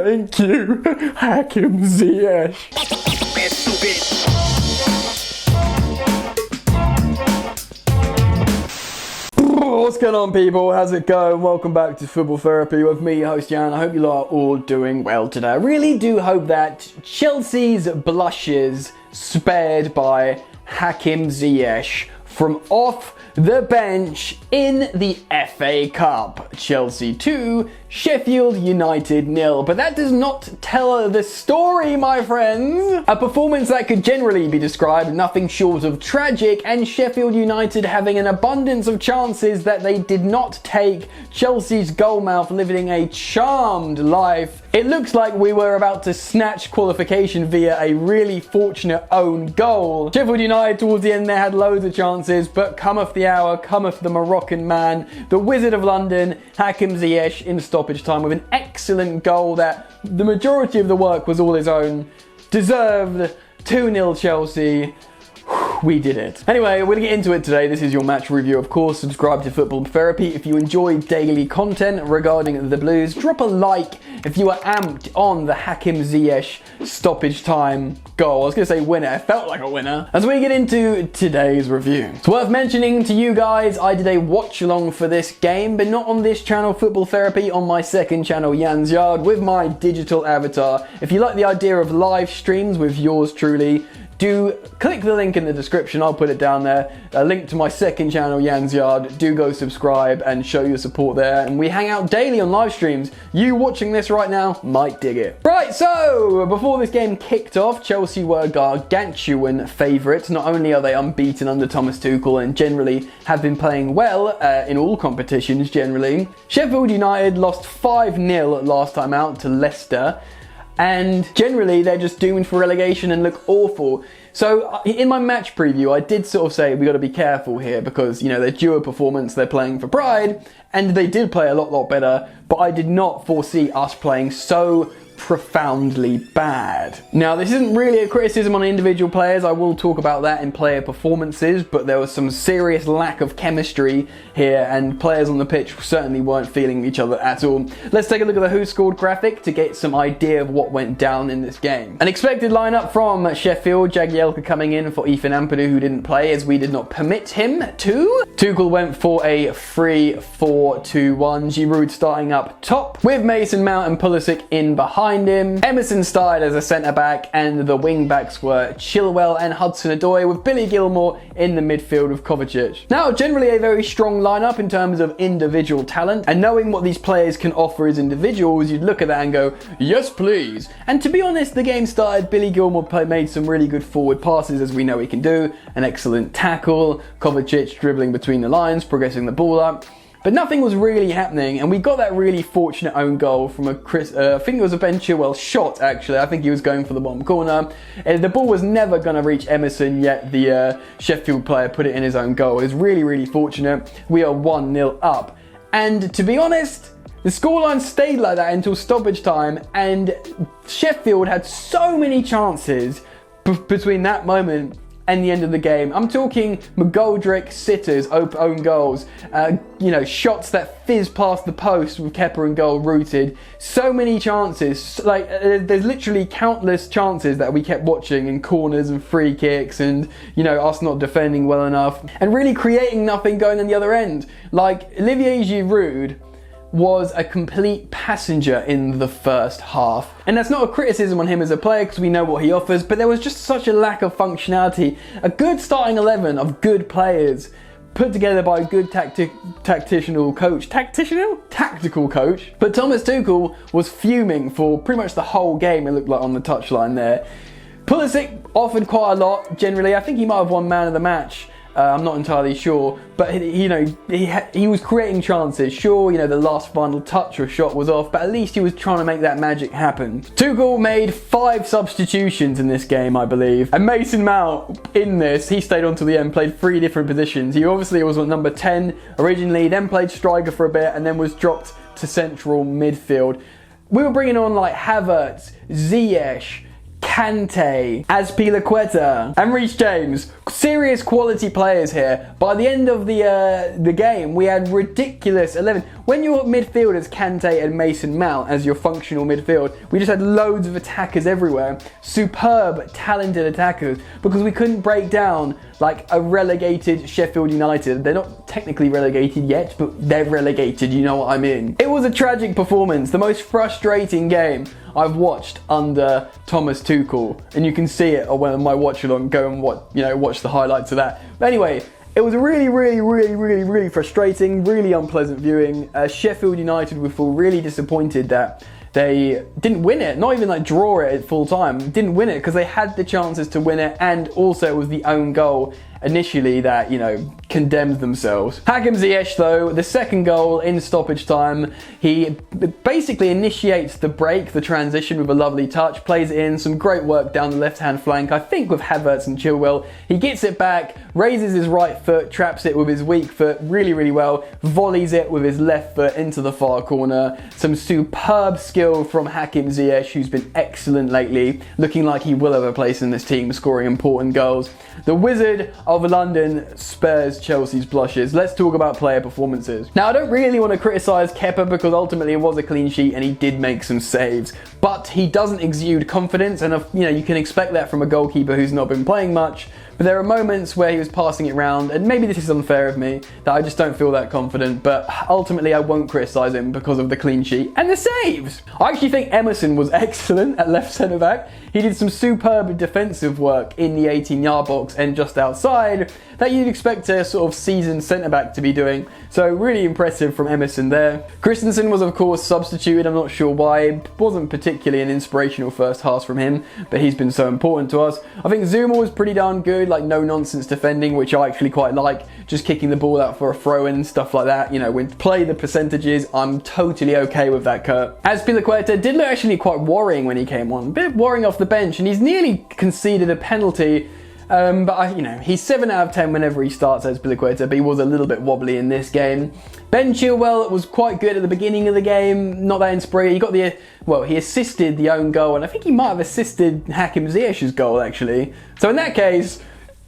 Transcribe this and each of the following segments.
Thank you, Hakim Ziyech. What's going on, people? How's it going? Welcome back to Football Therapy with me, host Jan. I hope you lot are all doing well today. I really do hope that Chelsea's blushes spared by Hakim Ziyech from off the bench in the FA Cup. Chelsea 2, Sheffield United 0. But that does not tell the story, my friends. A performance that could generally be described nothing short of tragic, and Sheffield United having an abundance of chances that they did not take. Chelsea's goalmouth living a charmed life. It looks like we were about to snatch qualification via a really fortunate own goal. Sheffield United towards the end there had loads of chances, but cometh the hour, cometh the Moroccan man, the Wizard of London, Hakim Ziyech, in stoppage time with an excellent goal that the majority of the work was all his own. Deserved. 2-0 Chelsea. We did it. Anyway, we're going to get into it today. This is your match review, of course. Subscribe to Football Therapy if you enjoy daily content regarding the Blues. Drop a like if you are amped on the Hakim Ziyech stoppage time goal. I was going to say winner. It felt like a winner. As we get into today's review, it's worth mentioning to you guys, I did a watch along for this game, but not on this channel, Football Therapy, on my second channel, Jan's Yard, with my digital avatar. If you like the idea of live streams with yours truly, do click the link in the description, I'll put it down there. A link to my second channel, Jan's Yard. Do go subscribe and show your support there. And we hang out daily on live streams. You watching this right now might dig it. Right, so before this game kicked off, Chelsea were gargantuan favourites. Not only are they unbeaten under Thomas Tuchel and generally have been playing well in all competitions generally, Sheffield United lost 5-0 last time out to Leicester. And generally, they're just doomed for relegation and look awful. So in my match preview, I did sort of say we got to be careful here because, you know, they're due a performance, they're playing for pride, and they did play a lot better, but I did not foresee us playing so profoundly bad. Now, this isn't really a criticism on individual players. I will talk about that in player performances, but there was some serious lack of chemistry here, and players on the pitch certainly weren't feeling each other at all. Let's take a look at the who scored graphic to get some idea of what went down in this game. An expected lineup from Sheffield: Jagielka coming in for Ethan Ampadu, who didn't play as we did not permit him to. Tuchel went for a 3-4-2-1. Giroud starting up top with Mason Mount and Pulisic in behind him. Emerson started as a centre-back, and the wing-backs were Chilwell and Hudson-Odoi, with Billy Gilmour in the midfield with Kovacic. Now, generally a very strong lineup in terms of individual talent, and knowing what these players can offer as individuals, you'd look at that and go, yes please. And to be honest, the game started, Billy Gilmour made some really good forward passes, as we know he can do, an excellent tackle, Kovacic dribbling between the lines, progressing the ball up. But nothing was really happening, and we got that really fortunate own goal from I think it was a Ben Chilwell shot, actually. I think he was going for the bottom corner. The ball was never going to reach Emerson, yet the Sheffield player put it in his own goal. It was really fortunate. We are 1-0 up. And to be honest, the scoreline stayed like that until stoppage time, and Sheffield had so many chances between that moment and the end of the game. I'm talking McGoldrick sitters, own goals, shots that fizz past the post with Kepa and goal rooted. So many chances, there's literally countless chances that we kept watching in corners and free kicks, and us not defending well enough and really creating nothing going on the other end. Like Olivier Giroud was a complete passenger in the first half. And that's not a criticism on him as a player because we know what he offers, but there was just such a lack of functionality. A good starting 11 of good players put together by a good tactical coach. But Thomas Tuchel was fuming for pretty much the whole game, it looked like, on the touchline there. Pulisic offered quite a lot, generally. I think he might have won man of the match. I'm not entirely sure, but he was creating chances. Sure, the last final touch or shot was off, but at least he was trying to make that magic happen. Tuchel made 5 substitutions in this game, I believe, and Mason Mount in this, he stayed on to the end, played 3 different positions. He obviously was on number 10 originally, then played striker for a bit, and then was dropped to central midfield. We were bringing on like Havertz, Ziyech, Kante, Azpilicueta, and Reece James. Serious quality players here. By the end of the game, we had ridiculous 11. When your midfielders Kante and Mason Mount as your functional midfield, we just had loads of attackers everywhere. Superb, talented attackers, because we couldn't break down like a relegated Sheffield United. They're not technically relegated yet, but they're relegated, you know what I mean. It was a tragic performance, the most frustrating game I've watched under Thomas Tuchel, and you can see it on my watch along. Go and watch the highlights of that. But anyway, it was really frustrating, really unpleasant viewing. Sheffield United would feel really disappointed that they didn't win it, not even like draw it at full time. Didn't win it because they had the chances to win it, and also it was the own goal initially that, condemned themselves. Hakim Ziyech, though, the second goal in stoppage time, he basically initiates the break, the transition with a lovely touch, plays it in, some great work down the left-hand flank, I think with Havertz and Chilwell. He gets it back, raises his right foot, traps it with his weak foot really well, volleys it with his left foot into the far corner. Some superb skill from Hakim Ziyech, who's been excellent lately, looking like he will have a place in this team, scoring important goals. The Wizard of London spares Chelsea's blushes. Let's talk about player performances. Now, I don't really want to criticise Kepa because ultimately it was a clean sheet and he did make some saves, but he doesn't exude confidence, and you can expect that from a goalkeeper who's not been playing much. But there are moments where he was passing it round, and maybe this is unfair of me, that I just don't feel that confident, but ultimately I won't criticise him because of the clean sheet and the saves. I actually think Emerson was excellent at left centre back. He did some superb defensive work in the 18-yard box and just outside that you'd expect a sort of seasoned centre back to be doing. So really impressive from Emerson there. Christensen was of course substituted, I'm not sure why. It wasn't particularly an inspirational first half from him, but he's been so important to us. I think Zuma was pretty darn good, like no nonsense defending, which I actually quite like, just kicking the ball out for a throw in and stuff like that. When play the percentages, I'm totally okay with that, Kurt. Azpilicueta did look actually quite worrying when he came on, a bit worrying off the bench, and he's nearly conceded a penalty. But he's 7 out of 10 whenever he starts as Azpilicueta, but he was a little bit wobbly in this game. Ben Chilwell was quite good at the beginning of the game, not that inspiring. He assisted the own goal, and I think he might have assisted Hakim Ziyech's goal actually. So in that case,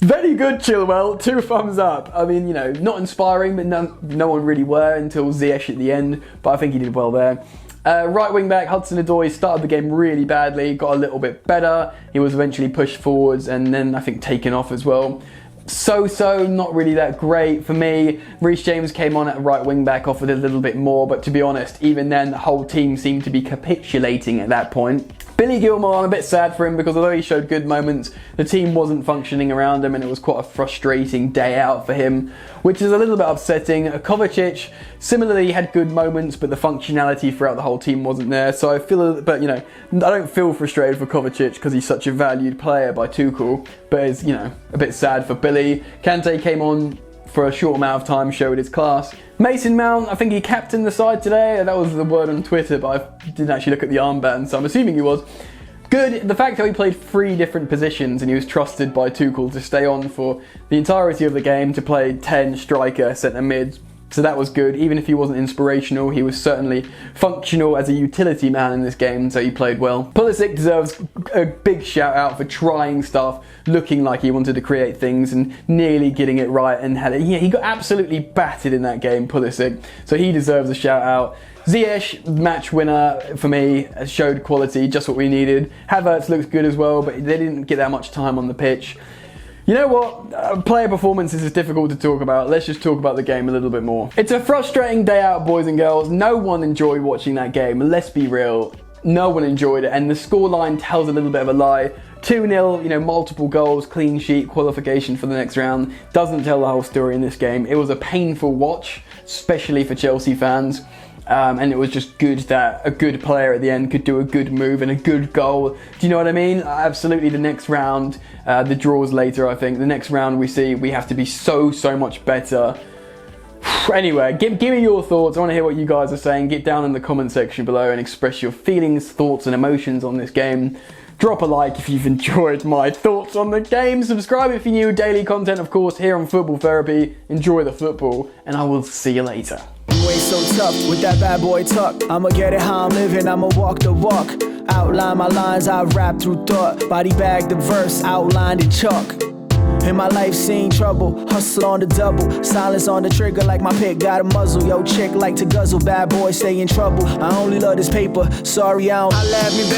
very good Chilwell, 2 thumbs up. I mean, not inspiring, but no one really were until Ziyech at the end, but I think he did well there. Right wing back Hudson-Odoi started the game really badly, got a little bit better. He was eventually pushed forwards and then I think taken off as well. So, not really that great for me. Reece James came on at right wing back, offered a little bit more, but to be honest, even then the whole team seemed to be capitulating at that point. Billy Gilmour, I'm a bit sad for him because although he showed good moments, the team wasn't functioning around him and it was quite a frustrating day out for him, which is a little bit upsetting. Kovacic similarly had good moments, but the functionality throughout the whole team wasn't there. So I don't feel frustrated for Kovacic because he's such a valued player by Tuchel, but it's, a bit sad for Billy. Kante came on for a short amount of time, showed his class. Mason Mount, I think he captained the side today. That was the word on Twitter, but I didn't actually look at the armband, so I'm assuming he was. Good. The fact that he played 3 different positions and he was trusted by Tuchel to stay on for the entirety of the game, to play 10 striker, centre mid. So that was good. Even if he wasn't inspirational, he was certainly functional as a utility man in this game, so he played well. Pulisic deserves a big shout out for trying stuff, looking like he wanted to create things and nearly getting it right, and he got absolutely battered in that game, Pulisic, so he deserves a shout out. Ziyech, match winner for me, showed quality, just what we needed. Havertz looks good as well, but they didn't get that much time on the pitch. You know what? Player performances is difficult to talk about. Let's just talk about the game a little bit more. It's a frustrating day out, boys and girls. No one enjoyed watching that game. Let's be real. No one enjoyed it. And the scoreline tells a little bit of a lie. 2-0, multiple goals, clean sheet, qualification for the next round. Doesn't tell the whole story in this game. It was a painful watch, especially for Chelsea fans. And it was just good that a good player at the end could do a good move and a good goal. Do you know what I mean? Absolutely. The next round, the draws later, I think. The next round we have to be so much better. Anyway, give me your thoughts. I want to hear what you guys are saying. Get down in the comment section below and express your feelings, thoughts and emotions on this game. Drop a like if you've enjoyed my thoughts on the game. Subscribe if you're new. Daily content, of course, here on Football Therapy. Enjoy the football, and I will see you later. You ain't so tough with that bad boy tuck. I'ma get it how I'm living, I'ma walk the walk. Outline my lines, I rap through thought. Body bag the verse, outlined in chalk. In my life seen trouble, hustle on the double. Silence on the trigger like my pick got a muzzle. Yo, chick like to guzzle, bad boy stay in trouble. I only love this paper, sorry I don't. I love me, bitch.